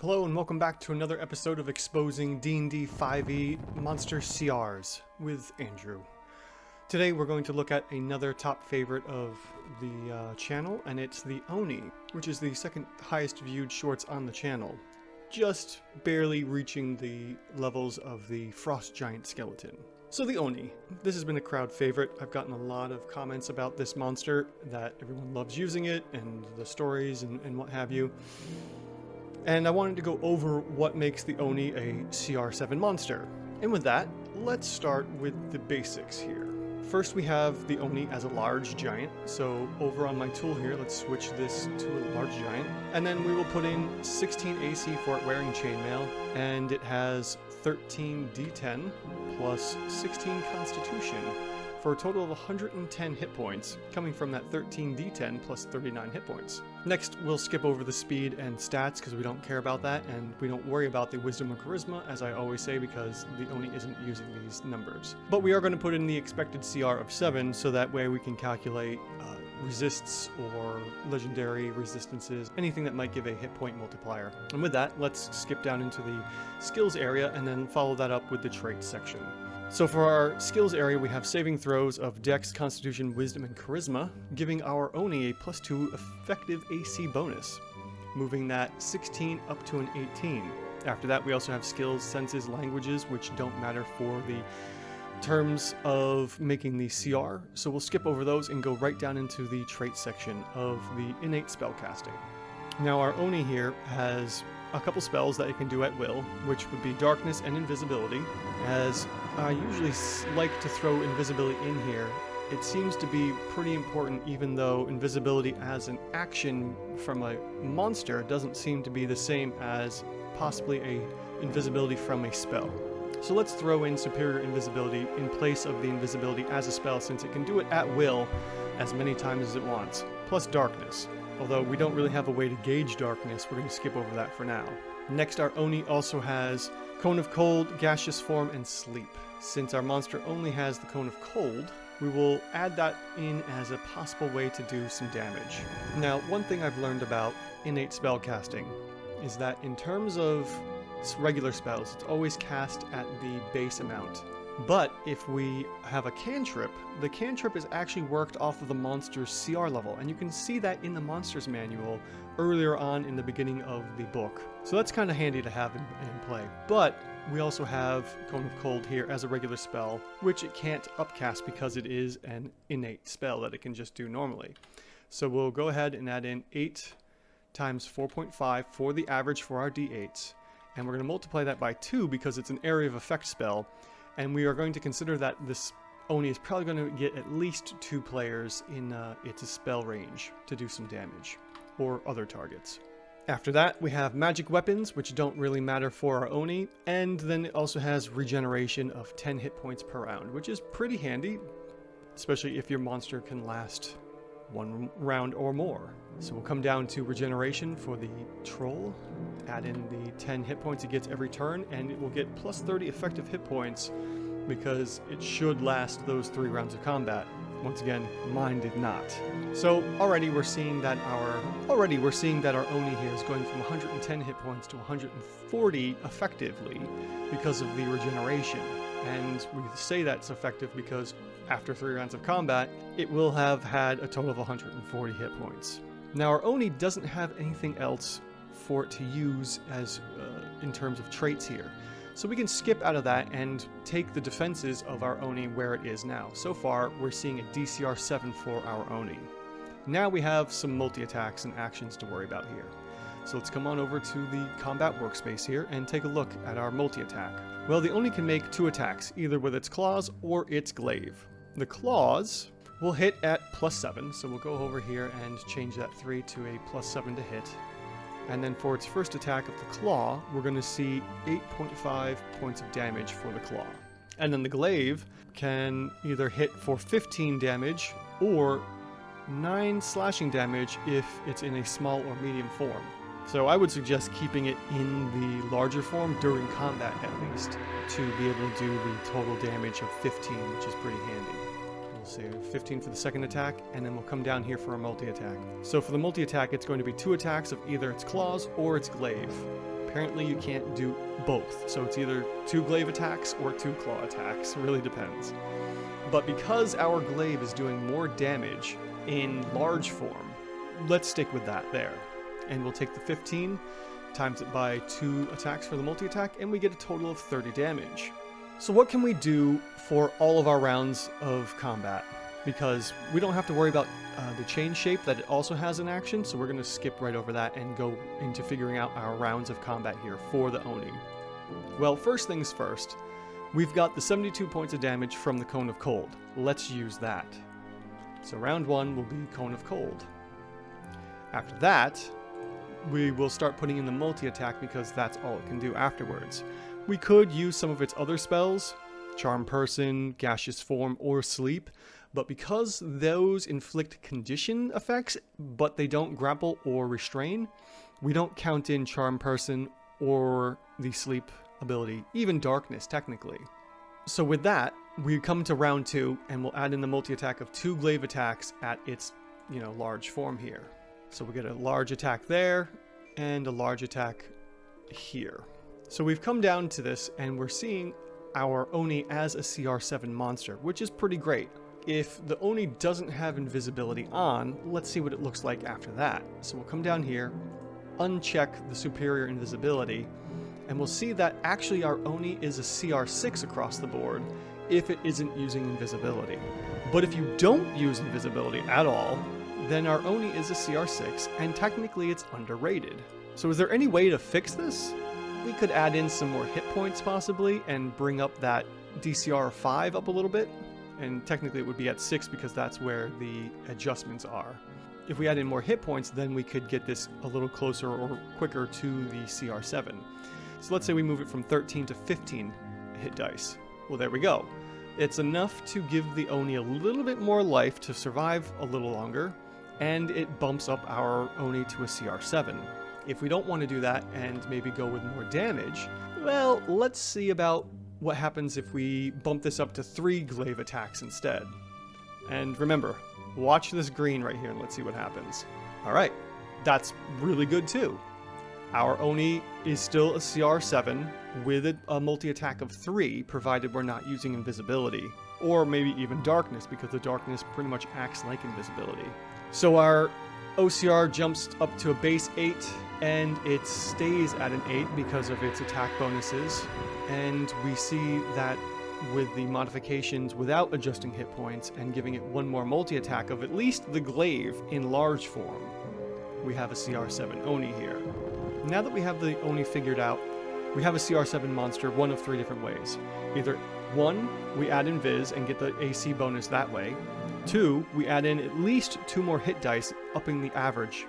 Hello and welcome back to another episode of Exposing D&D 5e Monster CRs with Andrew. Today we're going to look at another top favorite of the channel, and it's the Oni, which is the second highest viewed shorts on the channel, just barely reaching the levels of the Frost Giant Skeleton. So the Oni, this has been a crowd favorite. I've gotten a lot of comments about this monster, that everyone loves using it, and the stories and what have you. And I wanted to go over what makes the Oni a CR7 monster. And with that, let's start with the basics here. First we have the Oni as a large giant. So over on my tool here, let's switch this to a large giant. And then we will put in 16 AC for it wearing chainmail. And it has 13 D10 plus 16 Constitution for a total of 110 hit points, coming from that 13 D10 plus 39 hit points. Next, we'll skip over the speed and stats because we don't care about that, and we don't worry about the wisdom or charisma, as I always say, because the Oni isn't using these numbers. But we are going to put in the expected CR of 7, so that way we can calculate resists or legendary resistances, anything that might give a hit point multiplier. And with that, let's skip down into the skills area and then follow that up with the traits section. So for our skills area, we have saving throws of Dex, Constitution, Wisdom, and Charisma, giving our Oni a +2 effective AC bonus, moving that 16 up to an 18. After that, we also have skills, senses, languages, which don't matter for the terms of making the CR, so we'll skip over those and go right down into the trait section of the innate spellcasting. Now our Oni here has a couple spells that it can do at will, which would be Darkness and Invisibility. As I usually like to throw Invisibility in here, it seems to be pretty important, even though Invisibility as an action from a monster doesn't seem to be the same as possibly a Invisibility from a spell. So let's throw in Superior Invisibility in place of the Invisibility as a spell, since it can do it at will as many times as it wants, plus Darkness. Although we don't really have a way to gauge darkness, we're going to skip over that for now. Next, our Oni also has Cone of Cold, Gaseous Form, and Sleep. Since our monster only has the Cone of Cold, we will add that in as a possible way to do some damage. Now, one thing I've learned about innate spellcasting is that in terms of regular spells, it's always cast at the base amount. But if we have a cantrip, the cantrip is actually worked off of the monster's CR level, and you can see that in the monster's manual earlier on in the beginning of the book. So that's kind of handy to have in play. But we also have Cone of Cold here as a regular spell, which it can't upcast because it is an innate spell that it can just do normally. So we'll go ahead and add in 8 times 4.5 for the average for our D8s, and we're going to multiply that by 2 because it's an area of effect spell. And we are going to consider that this Oni is probably going to get at least 2 players in its spell range to do some damage, or other targets. After that, we have magic weapons, which don't really matter for our Oni, and then it also has regeneration of 10 hit points per round, which is pretty handy, especially if your monster can last 1 round or more. So we'll come down to regeneration for the troll, add in the 10 hit points it gets every turn, and it will get plus 30 effective hit points because it should last those 3 rounds of combat. Once again, mine did not. So already we're seeing that our Oni here is going from 110 hit points to 140 effectively because of the regeneration. And we say that's effective because after 3 rounds of combat, it will have had a total of 140 hit points. Now our Oni doesn't have anything else for it to use as in terms of traits here. So we can skip out of that and take the defenses of our Oni where it is now. So far, we're seeing a DCR 7 for our Oni. Now we have some multi-attacks and actions to worry about here. So let's come on over to the combat workspace here and take a look at our multi-attack. Well, the Oni can make 2 attacks, either with its claws or its glaive. The claws will hit at +7, so we'll go over here and change that 3 to a +7 to hit. And then for its first attack of the claw, we're going to see 8.5 points of damage for the claw. And then the glaive can either hit for 15 damage or 9 slashing damage if it's in a small or medium form. So I would suggest keeping it in the larger form during combat at least, to be able to do the total damage of 15, which is pretty handy. We'll save 15 for the second attack, and then we'll come down here for a multi-attack. So for the multi-attack, it's going to be 2 attacks of either its claws or its glaive. apparently you can't do both. So it's either 2 glaive attacks or 2 claw attacks. It really depends. But because our glaive is doing more damage in large form, let's stick with that there. And we'll take the 15, times it by 2 attacks for the multi-attack, and we get a total of 30 damage. So what can we do for all of our rounds of combat? Because we don't have to worry about the chain shape that it also has in action, so we're going to skip right over that and go into figuring out our rounds of combat here for the Oni. Well, first things first, we've got the 72 points of damage from the Cone of Cold. Let's use that. So round 1 will be Cone of Cold. After that, we will start putting in the multi-attack because that's all it can do afterwards. We could use some of its other spells, Charm Person, Gaseous Form, or Sleep, but because those inflict condition effects, but they don't grapple or restrain, we don't count in Charm Person or the Sleep ability, even Darkness technically. So with that, we come to round 2 and we'll add in the multi-attack of 2 glaive attacks at its, large form here. So we get a large attack there and a large attack here. So we've come down to this and we're seeing our Oni as a CR7 monster, which is pretty great. If the Oni doesn't have invisibility on, let's see what it looks like after that. So we'll come down here, uncheck the superior invisibility, and we'll see that actually our Oni is a CR6 across the board if it isn't using invisibility. But if you don't use invisibility at all, then our Oni is a CR6, and technically it's underrated. So is there any way to fix this? We could add in some more hit points possibly, and bring up that DCR 5 up a little bit. And technically it would be at 6 because that's where the adjustments are. If we add in more hit points, then we could get this a little closer or quicker to the CR7. So let's say we move it from 13 to 15 hit dice. Well, there we go. It's enough to give the Oni a little bit more life to survive a little longer, and it bumps up our Oni to a CR7. If we don't want to do that and maybe go with more damage, well, let's see about what happens if we bump this up to 3 glaive attacks instead. And remember, watch this green right here and let's see what happens. Alright, that's really good too. Our Oni is still a CR7 with a multi-attack of 3, provided we're not using invisibility. Or maybe even darkness, because the darkness pretty much acts like invisibility. So our OCR jumps up to a base 8, and it stays at an 8 because of its attack bonuses. And we see that with the modifications without adjusting hit points and giving it one more multi-attack of at least the glaive in large form, we have a CR7 Oni here. Now that we have the Oni figured out, we have a CR7 monster one of 3 different ways. Either 1, we add Invis and get the AC bonus that way. 2, we add in at least 2 more hit dice, upping the average.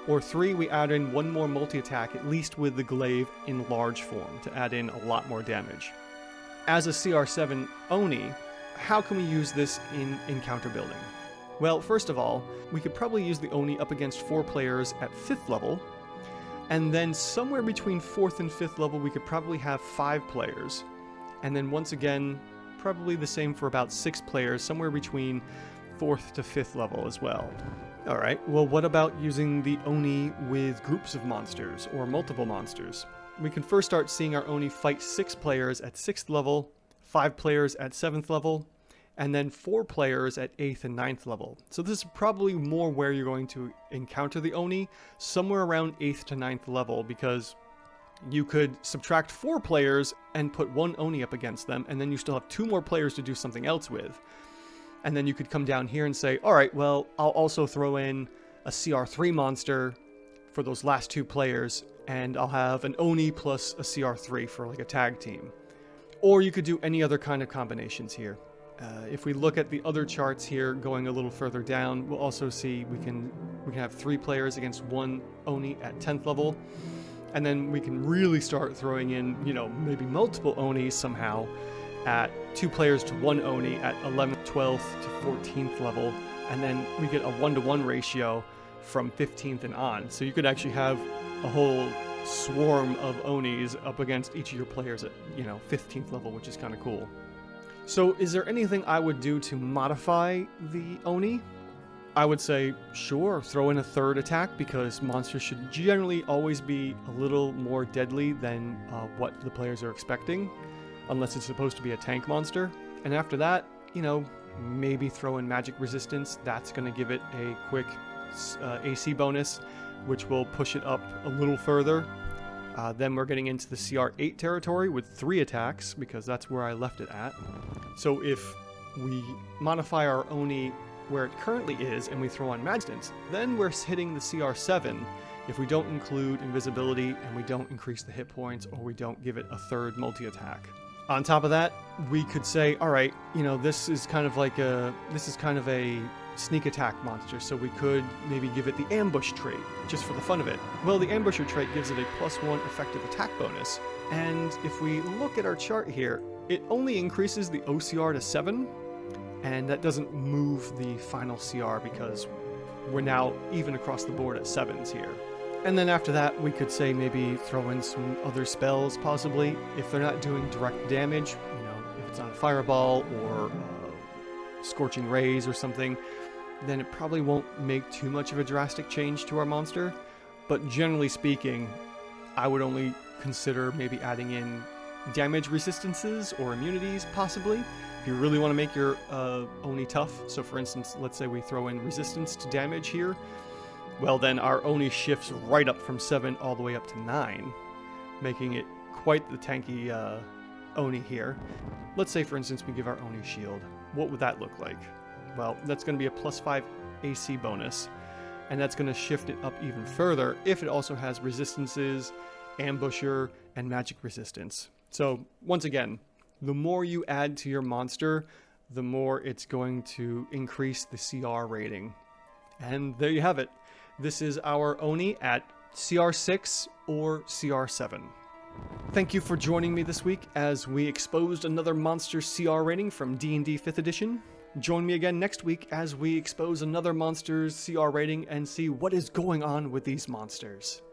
Or 3, we add in 1 more multi-attack, at least with the glaive in large form, to add in a lot more damage. As a CR7 Oni, how can we use this in encounter building? Well, first of all, we could probably use the Oni up against 4 players at 5th level, and then somewhere between 4th and 5th level we could probably have 5 players, and then once again, probably the same for about 6 players, somewhere between 4th to 5th level as well. Alright, well what about using the Oni with groups of monsters, or multiple monsters? We can first start seeing our Oni fight 6 players at 6th level, 5 players at 7th level, and then 4 players at 8th and 9th level. So this is probably more where you're going to encounter the Oni, somewhere around 8th to 9th level, because you could subtract 4 players and put 1 Oni up against them, and then you still have 2 more players to do something else with. And then you could come down here and say, alright, well, I'll also throw in a CR3 monster for those last 2 players, and I'll have an Oni plus a CR3 for like a tag team. Or you could do any other kind of combinations here. If we look at the other charts here, going a little further down, we'll also see we can have 3 players against 1 Oni at 10th level, and then we can really start throwing in, maybe multiple Onis somehow at 2 players to 1 Oni at 11th, 12th to 14th level, and then we get a 1-to-1 ratio from 15th and on. So you could actually have a whole swarm of Onis up against each of your players at, 15th level, which is kind of cool. So is there anything I would do to modify the Oni? I would say, sure, throw in a third attack, because monsters should generally always be a little more deadly than what the players are expecting, unless it's supposed to be a tank monster. And after that, you know, maybe throw in magic resistance. That's going to give it a quick AC bonus, which will push it up a little further. Then we're getting into the CR8 territory with 3 attacks, because that's where I left it at. So if we modify our Oni where it currently is and we throw on Magistance, then we're hitting the CR7 if we don't include invisibility and we don't increase the hit points, or we don't give it a third multi-attack. On top of that, we could say, all right, you know, this is kind of a sneak attack monster, so we could maybe give it the ambush trait, just for the fun of it. Well, the ambusher trait gives it a +1 effective attack bonus, and if we look at our chart here, it only increases the OCR to 7, and that doesn't move the final CR, because we're now even across the board at 7s here. And then after that, we could say maybe throw in some other spells, possibly, if they're not doing direct damage, you know, if it's not a fireball or scorching rays or something, then it probably won't make too much of a drastic change to our monster. But generally speaking, I would only consider maybe adding in damage resistances or immunities, possibly, if you really want to make your Oni tough. So for instance, let's say we throw in resistance to damage here. Well, then our Oni shifts right up from 7 all the way up to 9, making it quite the tanky Oni here. Let's say, for instance, we give our Oni shield. What would that look like? Well, that's going to be a +5 AC bonus, and that's going to shift it up even further if it also has resistances, ambusher, and magic resistance. So, once again, the more you add to your monster, the more it's going to increase the CR rating. And there you have it. This is our Oni at CR6 or CR7. Thank you for joining me this week as we exposed another monster CR rating from D&D 5th edition. Join me again next week as we expose another monster's CR rating and see what is going on with these monsters.